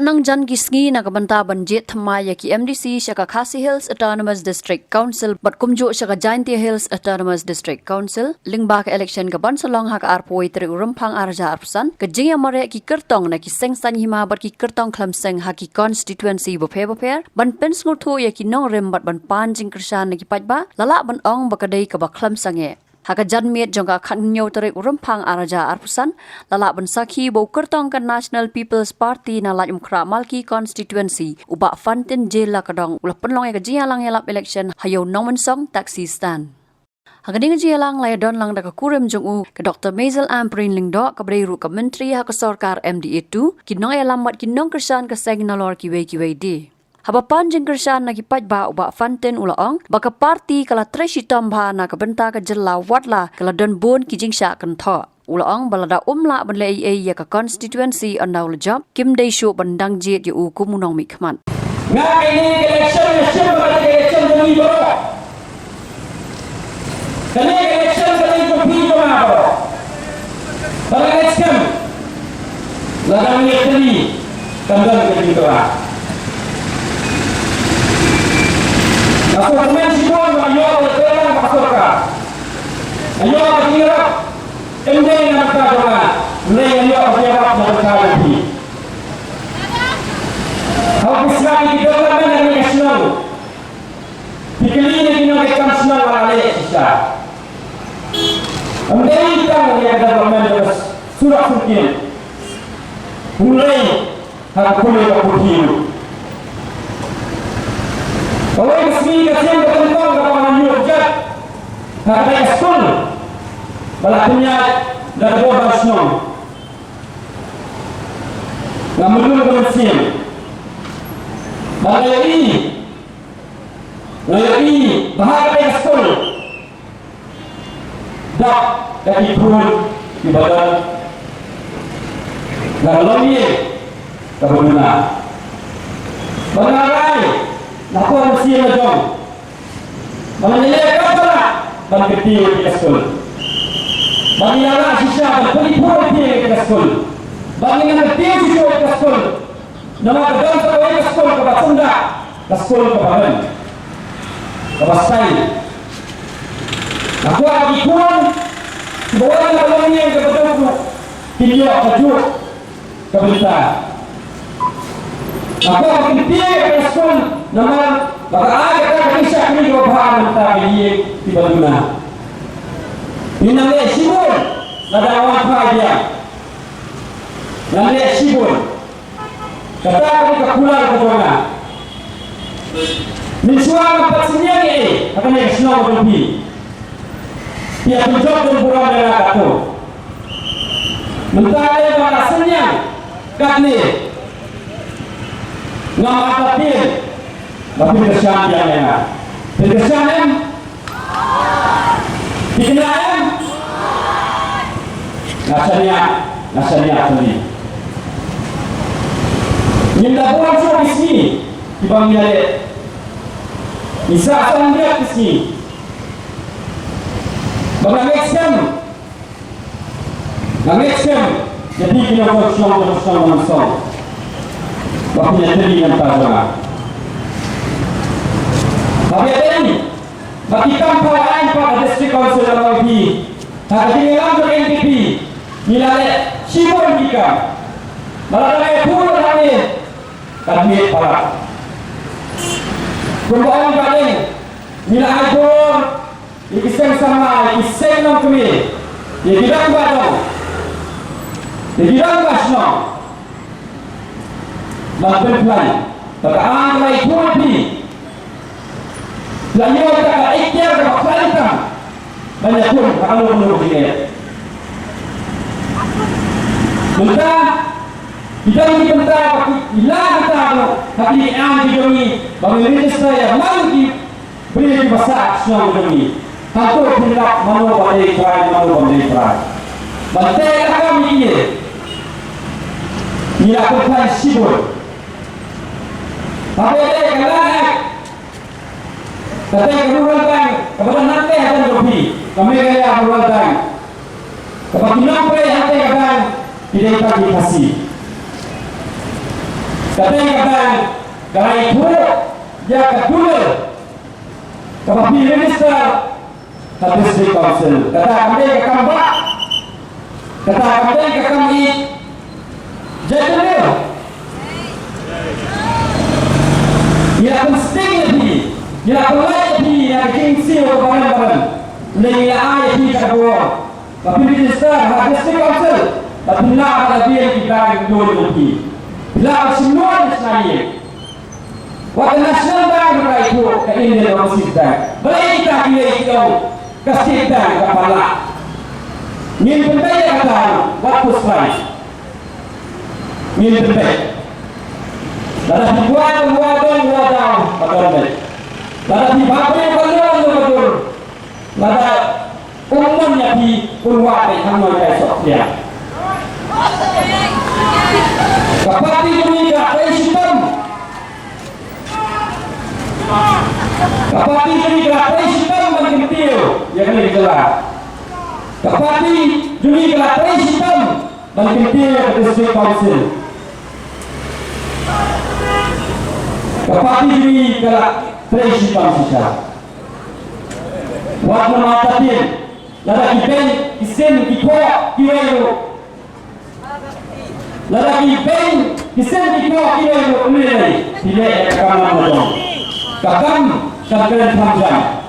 nang jan gisngi na kabanta banjit thamaya ki MDC Shaka Khasi Hills Autonomous District Council bat kumjo Shaka Jaintia Hills Autonomous District Council lingba ka election ka ban salong hak arpoi tri urumpang arja arpsan ka jinga mare ki kertong na ki sengsan hima bat ki kertong klamseng haki constituency bope ban pens nguthu ya ki nong rem bat ban pan jing kersan na ki pajba lala ban ong bakadai ka ba klamsange haka janmiet jongka khanyo tere urumpang araja arpusan lala bensaki bau kertong kan National People's Party na lajum kra malki constituency uba fantin jela kadong ulah penlong ya jialang elap election hayo nomen song taxi stand haka ding jialang lay don lang da kurem jongu ke Dr. Maisel Amprin lingdo ka breiru ka menteri haka sarkar MDA2 kinong elam mat kinong kersan ka signalor kiwe di haba panjing kersan na kipaj ba uba fanten ulaong baka parti kala treshitom bha na kabenta ka jella watla kala don bon kijing sha kan tho ulaong balada umla banle ai ya ka constituency andaul job kim dei shu bandang jet yu kumunong mi khman nga ini election ba election ni bo kani election ba ni ko pi ko ma bo bala election ladang ni tadi kandang ke ni to Aku komen sibon ayo telang pasoka. Ayo kira ende nak kawan. Le ayo siapa nak kawan. Aku sekali di dalam negara nasional. Dikeli ini nak nasional wala sisa. Amdai kan ya government surat sukin. Mulai aku boleh berhidup. Kalau resmi kasihan bertentang kepada Yogyakarta, ada ekspor, balapnya dari bawah semua. Namun kemudian, bagai ini bahaya ekspor, dak dari kurun di badan, kalau ini kebetulan, bagai Naku mesti macam, mana ni kapala, ban kecil di sekolah, ban yang sisa ban pelipur di sekolah, ban yang kecil di sekolah, nama kedua sekolah di sekolah ke Batunda, sekolah ke Badan, ke Basai. Naku lagi kurang, bawa yang yang ke Batunda, tiada kaju, ke Bintang. Aku akan pilih respon nama bapa ada kan bisa kini bahan mentah ini di Bandung. Ini namanya sibun, ada awak dia. Namanya sibun. Kata aku kepulang ke mana? Mensuang empat senyap ini akan yang senang berlebih. Dia tunjuk berbuat dengan kata. Mentah ada pada senyap katni. Ngam apatin, tapi kesan dia mana? Kesan dikenal? Nasanya tadi. Minta pulang semua di sini, di Bangladesh. Bisa asal dia di sini. Bangladesh, jadi kita bersama. Waktunya jadi yang tahu. Tapi ada ini, bagi kampung lain pada distrik council LOP, hari ini langsung NTP, nilai sibuk kita, malah ada puluh hari, kami para. Kumpulan kali, nilai agor, ikiseng sama, ikiseng nom kami, jadi tidak baru, jadi tidak basno. Bahkan lain, terang lain pun di, lainnya kita ikhtiar berkaitan banyak pun kalau menurut dia. Maka kita ini bentar, ilah kita tapi yang dijoni, bagi minister yang mahu beri besar semua dijoni. Satu tidak mahu beri peran. Bantai kami ini, ini lakukan sibuk. Tapi ada yang kata kerugian kepada nanti akan lebih kami kaya kerugian kepada nanti akan tidak dikasih Katakan kalau itu dia kedua kepada minister ke district council. Katakan dia ke kambak, katakan dia ke kami. Jadi dia akan sting lebih, dia akan lebih yang kingsi barang-barang. Lagi ayat di kedua. Tapi minister ke district council, tapi nak lebih kita kedua lebih. Bila semua Islam, waktu nasional baru itu ke India dan Singapura. Bila kita pilih itu ke Singapura kepala, ni penting kata waktu sekarang, ni penting. Dalam dibuat betul. Dalam dibagi betul. Dalam umumnya di keluar yang mereka soknya. Kapati ini tak sistem. Kapati ini tak sistem mengentil yang ini jelas. Kapati ini tak sistem mengentil district council. Kapati ini tak sistem saja. Waktu matatin, lada iben isen ikut kiwero. Lalaki Ben kisah dikau kira ini tidak akan macam kakam kakam hamzah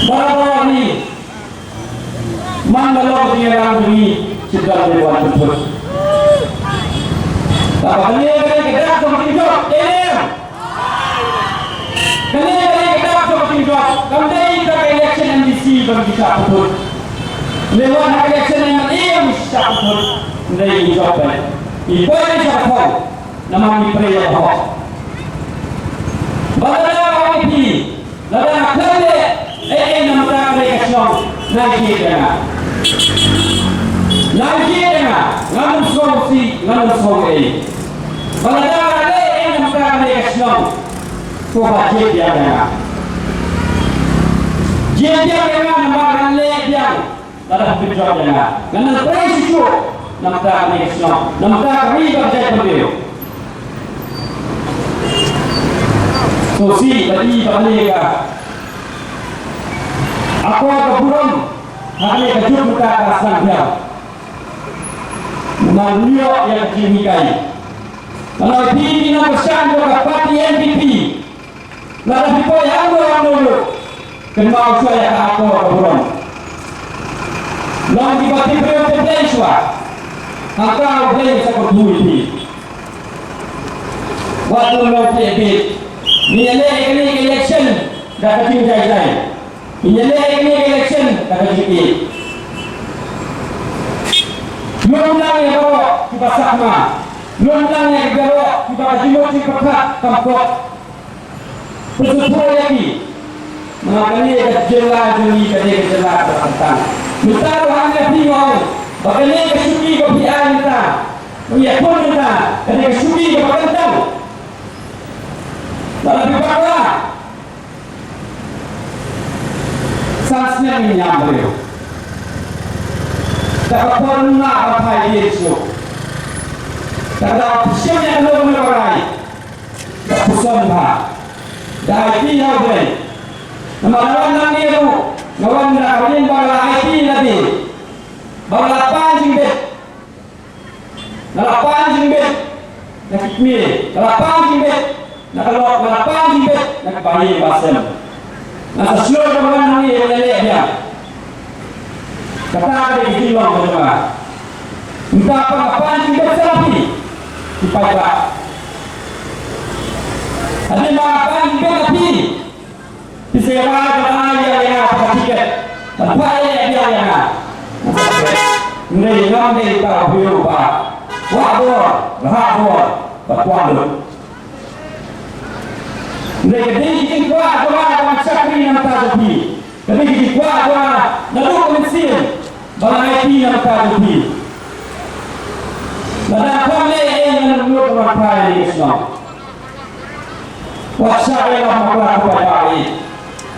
baru ni mandalo dia ini sudah berbuat betul tapi ni kita seperti itu ini kita seperti itu kami kita election MDC bagi kita betul lewat election yang ini bisa betul dari jawapan. Ibu ini siapa tahu nama ni pria apa? Bagaimana orang ini? Lalu kerana nama mereka semua lagi dengan, ngam solusi, ngam solusi. Bagaimana nama mereka semua kuat dia dengan. Dia dengan nama mereka dalam berjuang dengan. Kerana prinsip nampak ni Islam, nampak kami berjaya berdiri. Sosi tadi berniaga. Aku ada burung, hari kejut kita kasang dia. Manusia yang dimikai. Kalau ini nak bersan juga parti NPP, lalu dipoy orang dulu. Kenal saya aku ada burung. Lalu di parti Presiden Angkau boleh sebut ini. Waktu nanti ebit, ini election dah kecil jai. Ini election dah kecil. Lomlang yang bawa kita sama, lomlang yang bawa kita jumpa di perkat kampung. Bersumpah lagi, makanya jelas ini jelas tentang. Kita hanya bingung. Bagaimana kesuki kebiayaan kita, pun kita, dari kesuki kebiayaan, dalam beberapa sansnya menyambut, dapat pernah apa itu, dapat siapa yang menolong, dapat pusatnya, dari dia boleh, nama orang itu, nama orang bala IT nanti. Bawa panjang bet, nak panjang bet, nak ikmir, nak panjang bet, nak kalau nak panjang bet, nak bayi basem, nak sesuai dengan ni yang dia. Kata ada di luar macam entah apa panjang bet selapi, dipakai. Ada mana panjang bet tapi, disewa dengan yang apa tiket, apa yang dia. Ini yang kita berubah, wabur, rahbur, berkuat. Ini kita kuat macam ni yang terjadi. Jadi kita kuat lalu mesin, balai ini yang terjadi. Lalu kami yang menurut mereka ini Islam. Wasiat yang mereka percayai.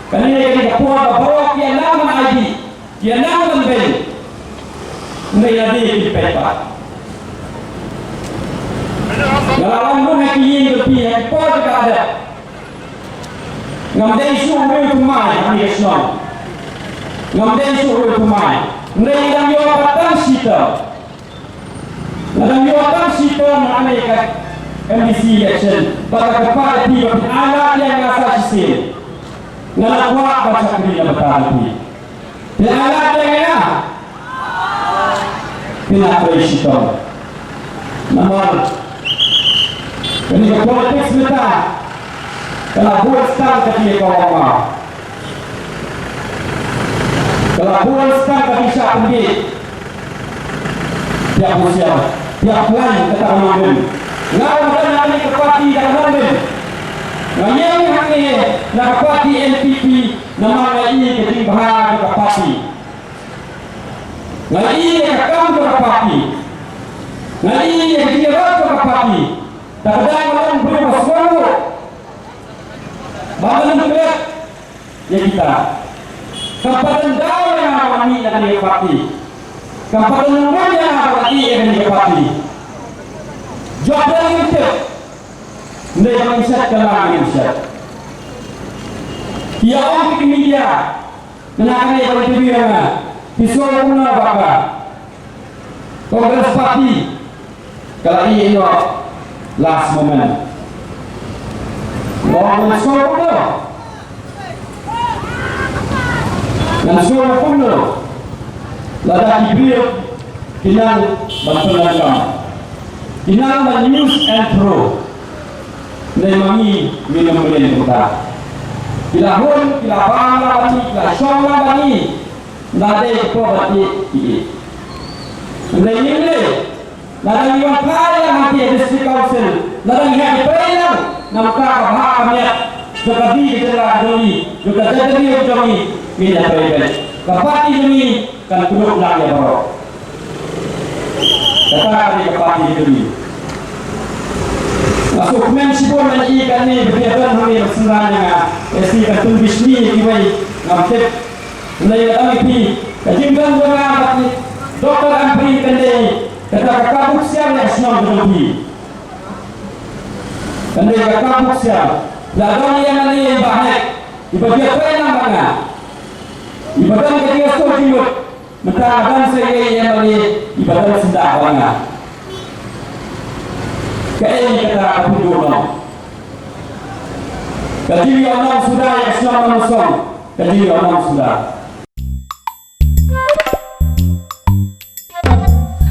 Kali ini kita kuat bahawa dia nama ID, dia nama bel. Ini jadi kita. ngalawan mo na kiyin ko piya ko ka ada ngam dai su mo tu mai ani esnon ngam dai su mo tu mai ndai dang yo patang sita dang yo patang sita na ane ka MDC election baka kapal ti ko ala yang asa sisi ngalakwa ba sa kini na batali ya ala dengan pinaka-sita naman kani ka politics meta kala buat start kati kawawa kala buat start kati siya kundi tiap usia tiap lain kata amangan ngawan dan nani kepati dan amangan ngayang hangi nakapati NPP nama ini keting bahaya kepati ngai kakam kepati ngai keting kepati tak ada orang boleh masuk bahan berat ya kita kampatan daun yang awani dan dikepati kampatan rumah yang awani yang dikepati jawapan itu ini yang bisa kalah Indonesia dia orang di media menakan yang berbicara visual puna baka Kongres Parti kalau ini last moment Ngomong suara pun dan suara pun lada kibir kinang bantuan kinang news and throw nemangi minum beli kita kilahun kilabang bani kilashong bani nade ko bati ini lada yang kaya hati district council lada yang kaya namka bahamnya sekali kita doni juga jadi doni minyak perbel kapati doni kan kurang lagi baru kata di kapati doni masuk mensipun lagi kan ni berbicara kami sebenarnya esi kan tulis ni kiwai ngamtep naya kami kajimkan dengan doktor ampri kande kata kakak siang yang senang berhenti kande kakak siang ladang yang ni banyak ibadah apa yang mana ibadah ketika sojimut mentakan saya yang ni ibadah sendak banyak kaya kata aku doang kadiri orang sudah yang senang masuk kadiri orang sudah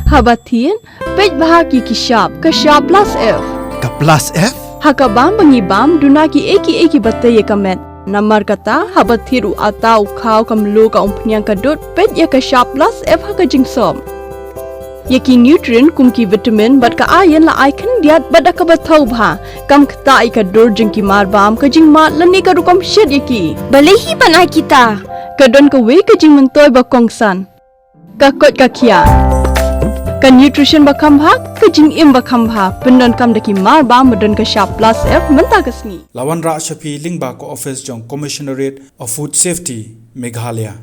Habatin, pej bahagi kisap, kasap plus F. Ka plus F? Hakabam bangibam dunaki eki bataya kamet. Namar kata habathiru atau kau kamlu ka umpnyang kadut pej ya kasap plus F haka jingsom. Yaki nutrient kumki vitamin bat ka ayan la icon diat bat ka bathau bha kam kta ai ka dur jingki marbam ka jingma lani ka rukam shed yaki. Balehi banai kita. Kadon ka we ka jing mentoy ba kongsan. Ka kot ka kia. Kan nutrition bakam bha kajing im bakam bha pendon kam daki mar ba medon ka sharp plus F menta kasni Lawan Ra Shafi Lingba ko office jong Commissionerate of Food Safety Meghalaya